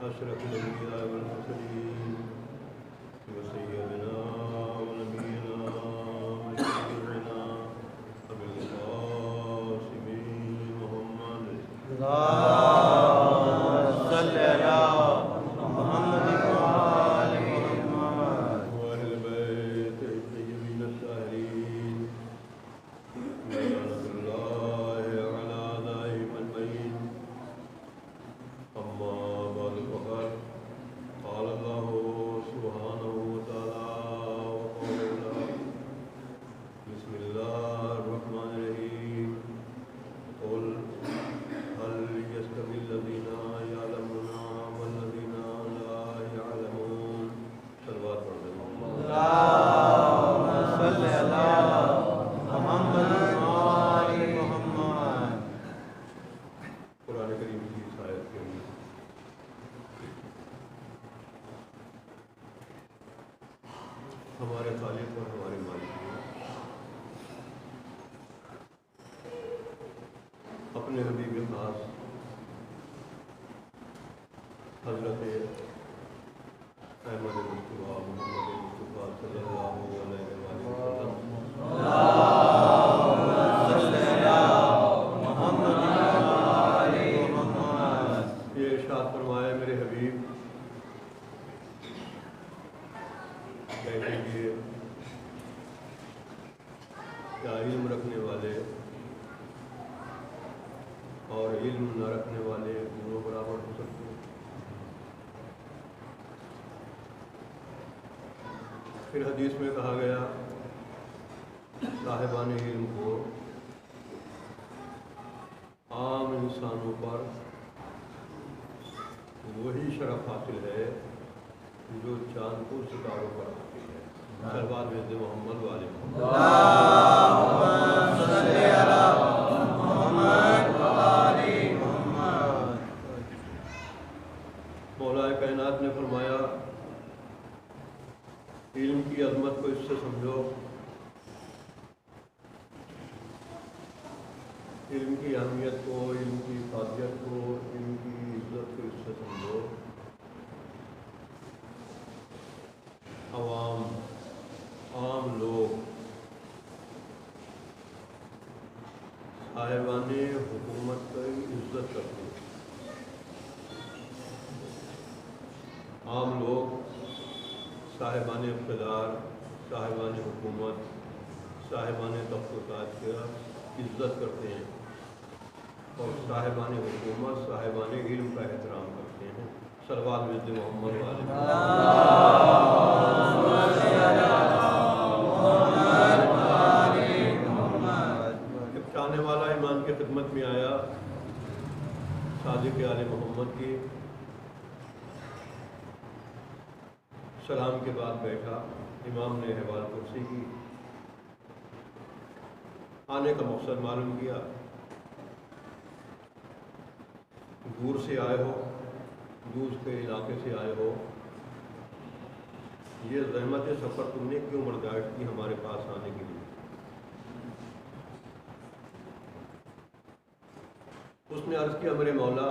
أشرف الأنبياء والمرسلين وسيدنا ونبينا وشفيعنا أبي القاسم محمد اللهم صل على محمد وآل محمد وأهل البيت الطيبين الطاهرين ولعنة الله على أعدائهم أجمعين. أما بعد فقد قال الله سبحانه وتعالى وقوله بسم الله الرحمن الرحيم قل هل يستوي الذين يعلمون والذين لا يعلمون. صلوات پڑھ لیں. اللهم صل على محمد وآل محمد. قرآن کریم کی اس آیت کے اندر ہمارے خالق اور ہمارے مالک نے اپنے حبیب خاص حضرت احمد مصطفیٰ محمد مصطفیٰ صلی اللہ علیہ وسلم اللهم صل على محمد وآل محمد. یہ ارشاد فرمایا میرے حبیب کہہ دیجیے کیا علم رکھنے والے اور علم نہ رکھنے والے دونوں برابر ہو سکتے ہیں؟ پھر حدیث میں کہا گیا صاحبان علم کو عام انسانوں پر وہی شرف حاصل ہے جو چاند کو ستاروں پر حاصل ہے. صلوات بھیج دے محمد والے محمد. اللهم صل على محمد وآل محمد. مولا کائنات نے فرمایا علم کی عظمت کو اس سے سمجھو، علم کی اہمیت کو، علم کی افادیت کو، علم کی عزت کو اس سے سمجھو. عام لوگ صاحبان حکومت کی عزت کرتے ہیں. عام لوگ صاحبان اقتدار، صاحبان حکومت، صاحبان تخت و تاج کا عزت کرتے ہیں اور صاحبان حکومت، صاحبان علم کا احترام کرتے ہیں. صلوات بھیج دے محمد والے. ایک چاہنے والا ایمان کی خدمت میں آیا، صادق آل محمد کی سلام کے بعد بیٹھا. امام نے احوال کرسی کی، آنے کا مقصد معلوم کیا. دور سے آئے ہو، دور کے علاقے سے آئے ہو، یہ زحمت سفر تم نے کیوں برداشت کی ہمارے پاس آنے کے لیے؟ اس نے عرض کیا میرے مولا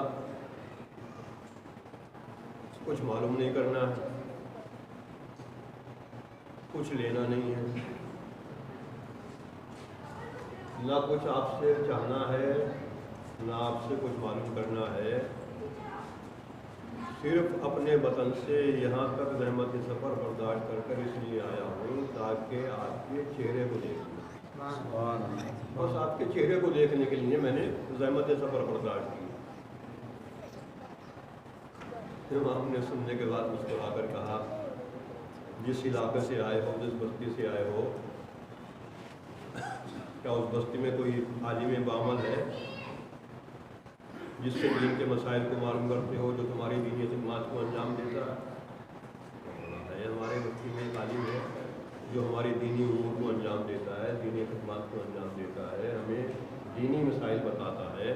کچھ معلوم نہیں کرنا ہے، کچھ لینا نہیں ہے، نہ کچھ آپ سے چاہنا ہے، نہ آپ سے کچھ معلوم کرنا ہے. صرف اپنے وطن سے یہاں تک زحمت سفر برداشت کر کر اس لیے آیا ہوں تاکہ آپ کے چہرے کو دیکھ لوں. بس آپ کے چہرے کو دیکھنے کے لیے میں نے زحمت سفر برداشت کی. امام نے سننے کے بعد مسکرا کر کہا جس علاقے سے آئے ہو، جس بستی سے آئے ہو، کیا اس بستی میں کوئی عالم بعمل ہے جس سے دین کے مسائل کو معلوم کرتے ہو، جو تمہاری دینی خدمات کو انجام دیتا ہے؟ ہمارے بستی میں ایک عالم ہے جو ہماری دینی امور کو انجام دیتا ہے، دینی خدمات کو انجام دیتا ہے، ہمیں دینی مسائل بتاتا ہے.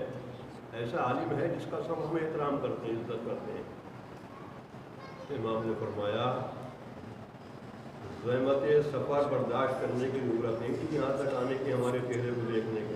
ایسا عالم ہے جس کا سب ہمیں احترام کرتے ہیں، عزت کرتے ہیں. امام نے فرمایا زحمت سفر برداشت کرنے کی ضرورت نہیں کہ یہاں تک آنے کے ہمارے چہرے کو دیکھنے کے.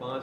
5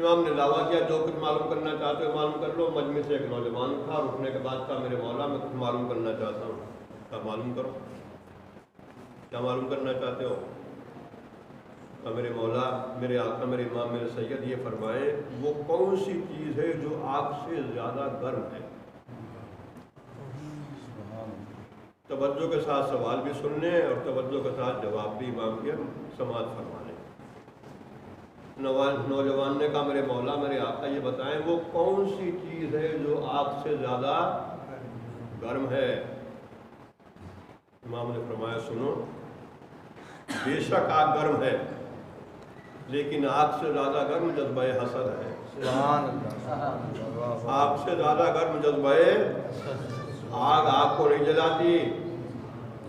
امام نے دعویٰ کیا جو کچھ معلوم کرنا چاہتے ہو معلوم کر لو۔ مجمع سے ایک نوجوان تھا، رکنے کے بعد کہا میرے مولا میں کچھ معلوم کرنا چاہتا ہوں۔ کہا معلوم کرو، کیا معلوم کرنا چاہتے ہو؟ کہا میرے مولا، میرے آقا، میرے امام، میرے سید یہ فرمائے وہ کون سی چیز ہے جو آگ سے زیادہ گرم ہے؟ توجہ کے ساتھ سوال بھی سن لیں اور توجہ کے ساتھ جواب بھی امام کے سماعت فرما لیں۔ نوجوان نے کہا میرے مولا، میرے آقا یہ بتائیں وہ کون سی چیز ہے جو آگ سے زیادہ گرم ہے؟ امام نے فرمایا سنو، بے شک آگ گرم ہے لیکن آگ سے زیادہ گرم جذبہ حسد ہے۔ سبحان اللہ۔ آگ سے زیادہ گرم جذبہ، آگ کو نہیں جلاتی،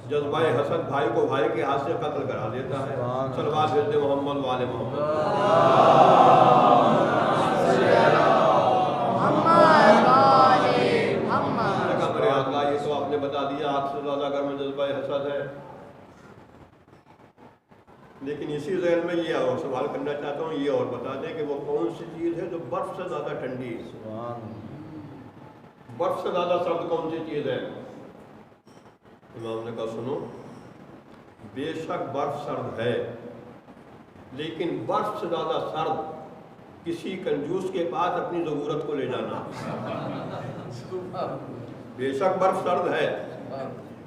جذبہ حسد بھائی کو بھائی کے ہاتھ سے قتل کرا دیتا ہے۔ صلوات بھیج دے محمد والے محمد۔ میرے آقا یہ تو آپ نے بتا دیا آگ سے زیادہ گرم جذبہ حسد ہے، لیکن اسی ذیل میں یہ اور سوال کرنا چاہتا ہوں، یہ اور بتا دیں کہ وہ کون سی چیز ہے جو برف سے زیادہ ٹھنڈی ہے؟ برف سے زیادہ سرد کون سی چیز ہے؟ امام نے کہا سنو، بے شک برف سرد ہے لیکن برف سے زیادہ سرد کسی کنجوس کے پاس اپنی ضرورت کو لے جانا۔ بے شک برف سرد ہے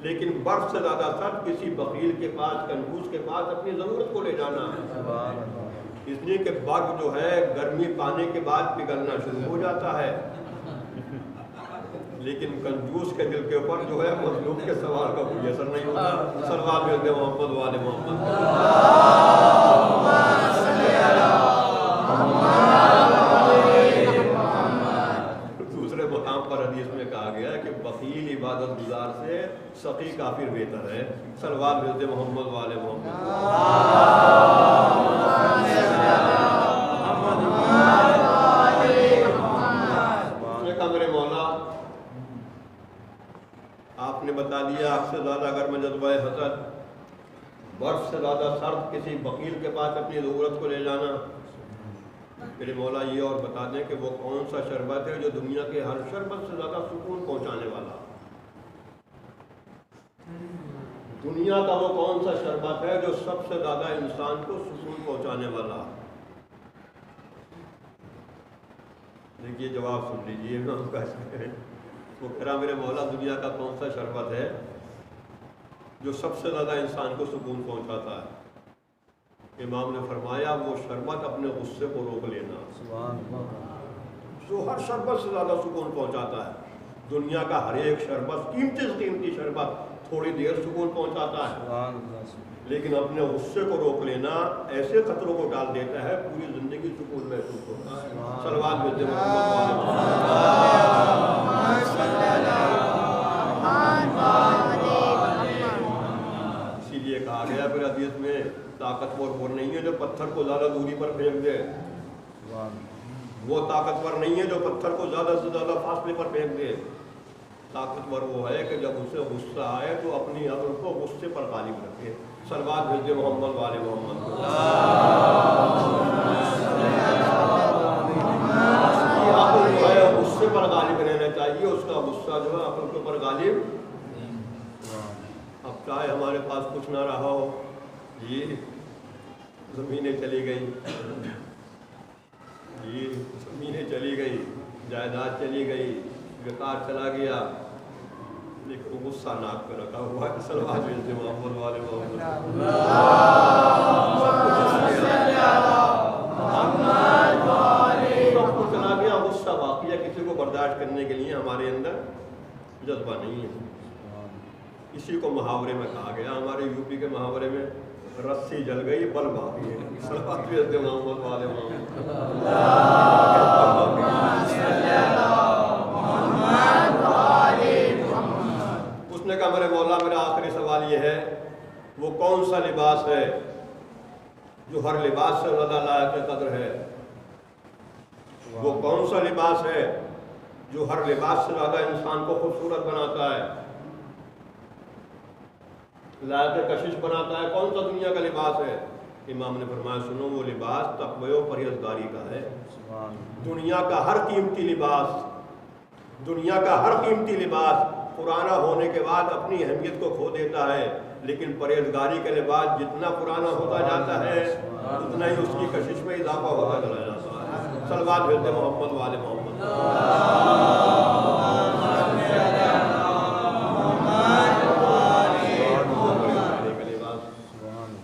لیکن برف سے زیادہ سرد کسی بخیل کے پاس، کنجوس کے پاس اپنی ضرورت کو لے جانا۔ اس لیے کہ برف جو ہے گرمی پانے کے بعد پگھلنا شروع ہو جاتا ہے، لیکن کنجوس کے دل کے اوپر جو ہے مظلوم کے سوال کا کوئی اثر نہیں ہوتا۔ صلوات بھیج دے محمد والے محمد۔ دوسرے مقام پر حدیث میں کہا گیا ہے کہ بخیل عبادت گزار سے سخی کافر بہتر ہے۔ صلوات بھیج دے محمد والے محمد۔ میرے مولا آپ نے بتا دیا آگ سے زیادہ گرم جذبہ حسد، برف سے زیادہ سرد کسی بخیل کے پاس اپنی ضرورت کو لے جانا۔ میرے مولا یہ اور بتا دیں کہ وہ کون سا شربت ہے جو دنیا کے ہر شربت سے زیادہ سکون پہنچانے والا؟ دنیا کا وہ کون سا شربت ہے جو سب سے زیادہ انسان کو سکون پہنچانے والا؟ دیکھیے جواب سن لیجیے، وہ کہہ رہا میرے مولا دنیا کا کون سا شربت ہے جو سب سے زیادہ انسان کو سکون پہنچاتا ہے؟ امام نے فرمایا وہ شربت اپنے غصے کو روک لینا۔ جو ہر شربت سے زیادہ سکون پہنچاتا ہے، دنیا کا ہر ایک شربت قیمتی سے قیمتی شربت تھوڑی دیر سکون پہنچاتا ہے، لیکن اپنے غصے کو روک لینا ایسے خطروں کو ڈال دیتا ہے پوری زندگی سکون محسوس ہوتا ہے۔ صلوات بھیج دے اسی لیے کہا گیا پھر حدیث میں طاقتور وہ نہیں ہے جو پتھر کو زیادہ دوری پر پھینک دے، وہ طاقتور نہیں ہے جو پتھر کو زیادہ سے زیادہ فاصلے پر پھینک دے۔ طاقتور وہ ہے کہ جب اسے غصہ آئے تو اپنی عقل کو غصے پر غالب رکھے۔ صلوات بھیج دے محمد والے محمد۔ عقل جو ہے غصے پر غالب رہنا چاہیے، اس کا غصہ جو ہے عقل کے اوپر غالب۔ اب چاہے ہمارے پاس کچھ نہ رہا ہو، یہ زمینیں چلی گئی، یہ زمینیں چلی گئی، جائیداد چلی گئی، وقار چلا گیا، لیکن غصہ ناک پہ رکھا ہوا ہے۔ صلوات بھیج دے محمد والے محمد۔ سب کچھ چلا گیا، غصہ باقی ہے، کسی کو برداشت کرنے کے لیے ہمارے اندر جذبہ نہیں ہے۔ اسی کو محاورے میں کہا گیا، ہمارے یوپی کے محاورے میں رسی جل گئی بل باقی ہے۔ صلوات بھیج دے محمد والے محمد۔ اس نے کہا میرے مولا میرا آخری سوال یہ ہے وہ کون سا لباس ہے جو ہر لباس سے زیادہ لائق قدر ہے؟ وہ کون سا لباس ہے جو ہر لباس سے زیادہ انسان کو خوبصورت بناتا ہے، لائق کشش بناتا ہے؟ کون سا دنیا کا لباس ہے؟ امام نے فرمایا سنو وہ لباس تقوی و پرہیزگاری کا ہے۔ سبحان دنیا کا ہر قیمتی لباس، دنیا کا ہر قیمتی لباس پرانا ہونے کے بعد اپنی اہمیت کو کھو دیتا ہے، لیکن پرہیزگاری کا لباس جتنا پرانا ہوتا جاتا ہے اتنا ہی اس کی کشش میں اضافہ ہوتا چلا جاتا ہے۔ صلوات بھیجتے محمد والے محمد۔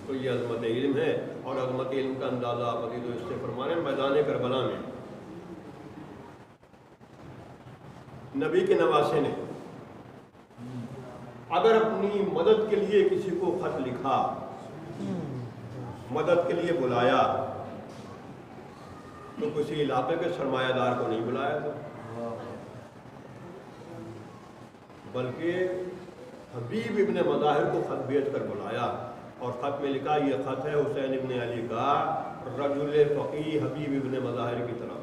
تو یہ عظمت علم ہے، اور عظمت علم کا اندازہ آپ عزیز و اس سے فرمانے میدان کربلا میں نبی کے نواسے نے اگر اپنی مدد کے لیے کسی کو خط لکھا، مدد کے لیے بلایا، تو کسی علاقے کے سرمایہ دار کو نہیں بلایا تھا، بلکہ حبیب ابن مظاہر کو خط بھیج کر بلایا، اور خط میں لکھا یہ خط ہے حسین ابن علی کا رجل فقیہ حبیب ابن مظاہر کی طرف۔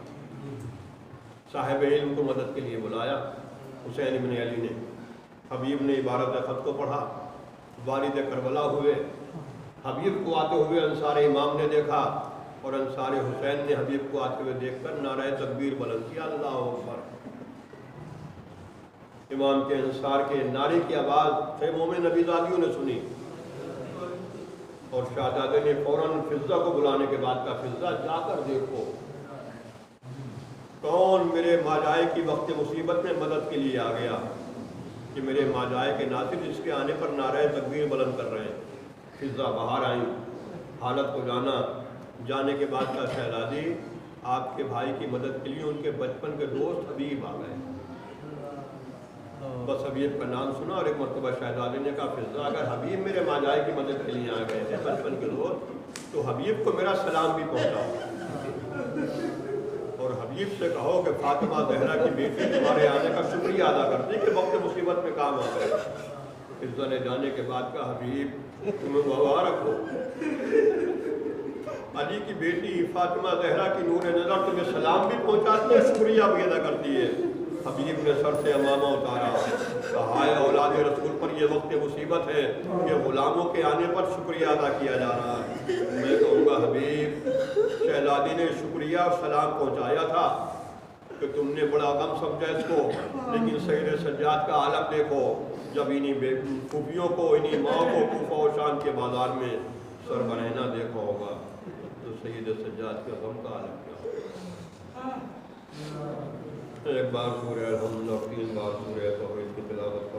صاحب علم کو مدد کے لیے بلایا حسین ابن علی نے، حبیب نے عبارت خط کو پڑھا، والد کربلا ہوئے، حبیب کو آتے ہوئے انصار امام نے دیکھا، اور انصار حسین نے حبیب کو آتے ہوئے دیکھ کر نعرہ تکبیر بلند کیا، اللہ اکبر۔ امام کے انصار کے نعرے کی آواز خیموں میں نبی زادیوں نے سنی، اور شہزادے نے فوراً فضہ کو بلانے کے بعد کہا فضہ جا کر دیکھو کون میرے ماجائے کی وقت مصیبت میں مدد کے لیے آ گیا، کہ میرے ماجائے کے ناصر جس کے آنے پر نعرہ تکبیر بلند کر رہے ہیں۔ فضہ باہر آئیں، حالت کو جانا، جانے کے بعد کہا شہزادی آپ کے بھائی کی مدد کے لیے ان کے بچپن کے دوست حبیب آ گئے۔ بس حبیب کا نام سنا، اور ایک مرتبہ شہزادے نے کہا فضہ اگر حبیب میرے ماجائے کی مدد کے لیے آ گئے تھے بچپن کے دوست، تو حبیب کو میرا سلام بھی پہنچاؤ، اور حبیب سے کہو کہ فاطمہ زہرا کی بیٹی تمہارے آنے کا شکریہ ادا کرتی کہ وقت مصیبت میں کام آ گئے۔ فضہ نے جانے کے بعد کہا حبیب تمہیں مبارک ہو، علی کی بیٹی فاطمہ زہرا کی نور نظر تمہیں سلام بھی پہنچاتی ہے، شکریہ بھی ادا کرتی ہے۔ حبیب نے سر سے امامہ اتارا، کہا اے اولاد رسول پر یہ وقت مصیبت ہے، یہ غلاموں کے آنے پر شکریہ ادا کیا جا رہا ہے۔ میں کہوں گا حبیب شہزادی نے شکریہ اور سلام پہنچایا تھا کہ تم نے بڑا غم سمجھا اس کو، لیکن سید سجاد کا عالم دیکھو، جب انہی پھوپھیوں کو انہی ماں کو کوفہ و شام کے بازار میں سر بنہنا دیکھا ہوگا، تو سید سجاد کے غم کا عالم کیا ہوگا۔ ایک بار سورہ الحمد، 3 بار سورہ توحید کی تلاوت